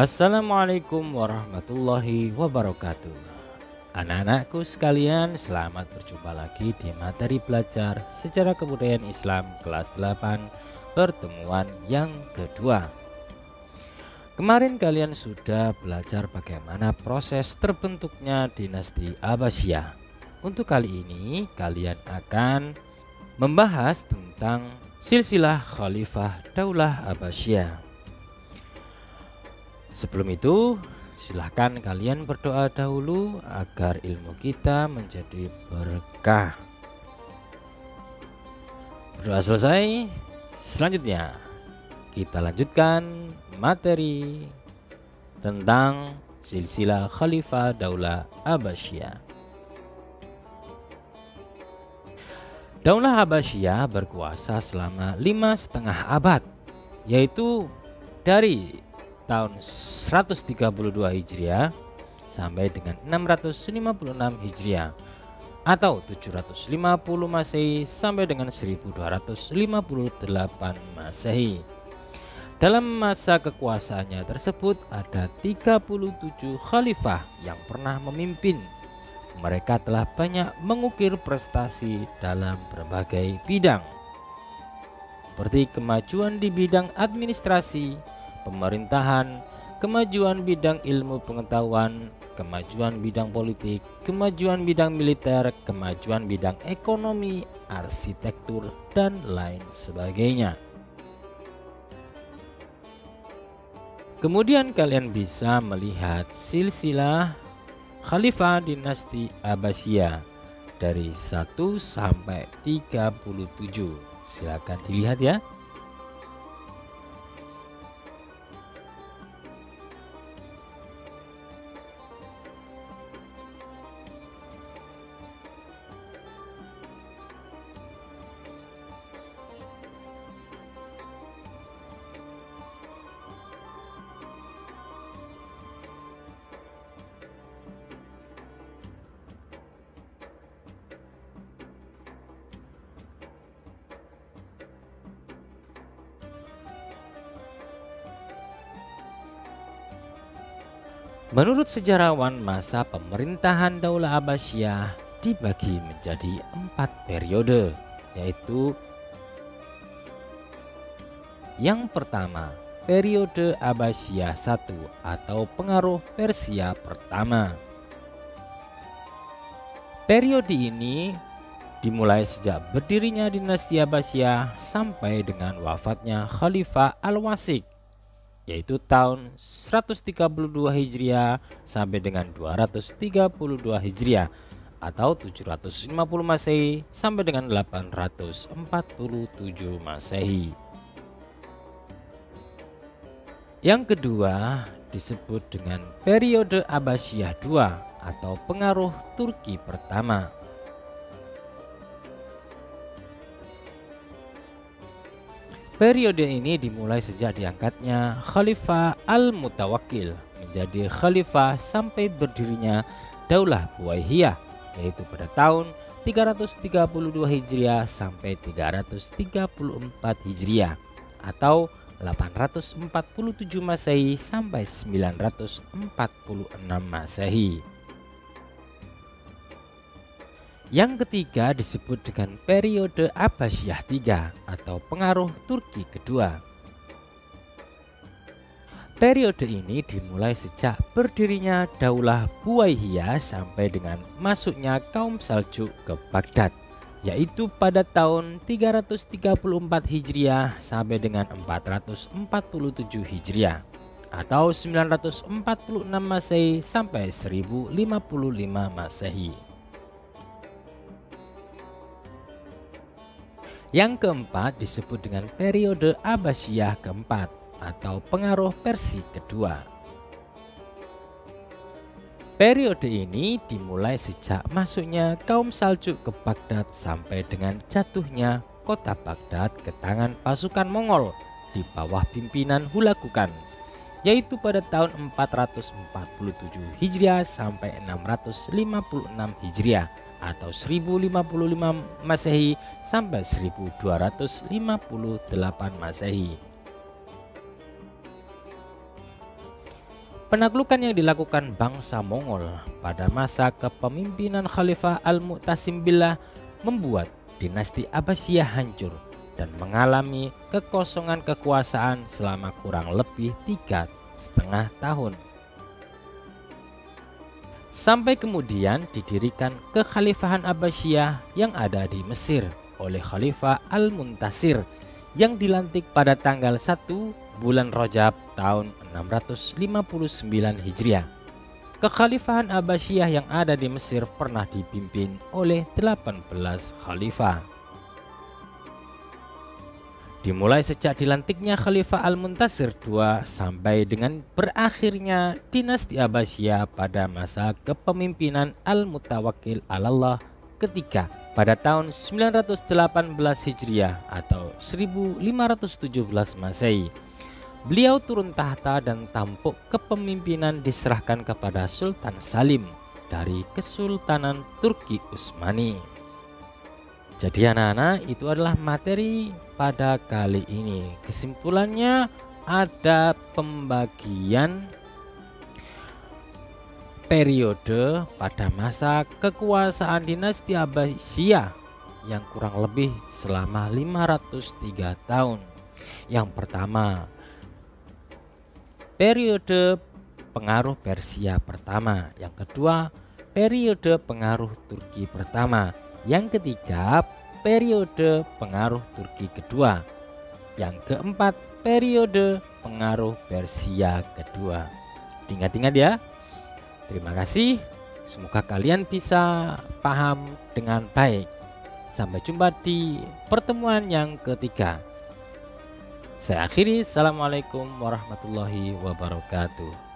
Assalamualaikum warahmatullahi wabarakatuh. Anak-anakku sekalian, selamat berjumpa lagi di materi belajar Sejarah Kebudayaan Islam kelas 8 pertemuan yang kedua. Kemarin kalian sudah belajar bagaimana proses terbentuknya dinasti Abbasiyah. Untuk kali ini kalian akan membahas tentang silsilah Khalifah Daulah Abbasiyah. Sebelum itu, silahkan kalian berdoa dahulu agar ilmu kita menjadi berkah. Berdoa selesai, selanjutnya kita lanjutkan materi tentang silsilah Khalifah Daulah Abbasiyah. Daulah Abbasiyah berkuasa selama 5,5 abad, yaitu dari tahun 132 Hijriah sampai dengan 656 Hijriah atau 750 Masehi sampai dengan 1258 Masehi. Dalam masa kekuasaannya tersebut ada 37 khalifah yang pernah memimpin. Mereka telah banyak mengukir prestasi dalam berbagai bidang, seperti kemajuan di bidang administrasi, pemerintahan, kemajuan bidang ilmu pengetahuan, kemajuan bidang politik, kemajuan bidang militer, kemajuan bidang ekonomi, arsitektur, dan lain sebagainya. Kemudian kalian bisa melihat silsilah Khalifah dinasti Abbasiyah dari 1 sampai 37. Silakan dilihat ya. Menurut sejarawan, masa pemerintahan Daulah Abbasiyah dibagi menjadi 4 periode, yaitu yang pertama, periode Abbasiyah I atau pengaruh Persia pertama. Periode ini dimulai sejak berdirinya dinasti Abbasiyah sampai dengan wafatnya Khalifah Al-Wasik, yaitu tahun 132 Hijriah sampai dengan 232 Hijriah atau 750 Masehi sampai dengan 847 Masehi. Yang kedua disebut dengan periode Abbasiyah II atau pengaruh Turki pertama. Periode ini dimulai sejak diangkatnya Khalifah Al-Mutawakkil menjadi khalifah sampai berdirinya Daulah Buwaihiyah, yaitu pada tahun 332 Hijriah sampai 334 Hijriah atau 847 Masehi sampai 946 Masehi. Yang ketiga disebut dengan periode Abbasiyah III atau pengaruh Turki kedua. Periode ini dimulai sejak berdirinya Daulah Buwaihiyah sampai dengan masuknya kaum Saljuk ke Baghdad, yaitu pada tahun 334 Hijriah sampai dengan 447 Hijriah atau 946 Masehi sampai 1055 Masehi. Yang keempat disebut dengan periode Abbasiyah keempat atau pengaruh Persia kedua. Periode ini dimulai sejak masuknya kaum Saljuk ke Baghdad sampai dengan jatuhnya kota Baghdad ke tangan pasukan Mongol di bawah pimpinan Hulagukan, yaitu pada tahun 447 Hijriah sampai 656 Hijriah atau 1055 Masehi sampai 1258 Masehi. Penaklukan yang dilakukan bangsa Mongol pada masa kepemimpinan Khalifah Al-Mu'tasim Billah membuat dinasti Abbasiyah hancur dan mengalami kekosongan kekuasaan selama kurang lebih 3,5 tahun. Sampai kemudian didirikan kekhalifahan Abbasiyah yang ada di Mesir oleh Khalifah Al-Muntasir yang dilantik pada tanggal 1 bulan Rajab tahun 659 Hijriah. Kekhalifahan Abbasiyah yang ada di Mesir pernah dipimpin oleh 18 khalifah. Dimulai sejak dilantiknya Khalifah Al-Muntasir II sampai dengan berakhirnya dinasti Abbasiyah pada masa kepemimpinan Al-Mutawakkil 'alallah ketiga pada tahun 918 Hijriah atau 1517 Masehi. Beliau turun tahta dan tampuk kepemimpinan diserahkan kepada Sultan Salim dari Kesultanan Turki Utsmani. Jadi anak-anak, itu adalah materi pada kali ini. Kesimpulannya ada pembagian periode pada masa kekuasaan dinasti Abbasiyah yang kurang lebih selama 503 tahun. Yang pertama, periode pengaruh Persia pertama. Yang kedua, periode pengaruh Turki pertama. Yang ketiga, periode pengaruh Turki kedua. Yang keempat, periode pengaruh Persia kedua. Ingat-ingat ya. Terima kasih. Semoga kalian bisa paham dengan baik. Sampai jumpa di pertemuan yang ketiga. Saya akhiri. Assalamualaikum warahmatullahi wabarakatuh.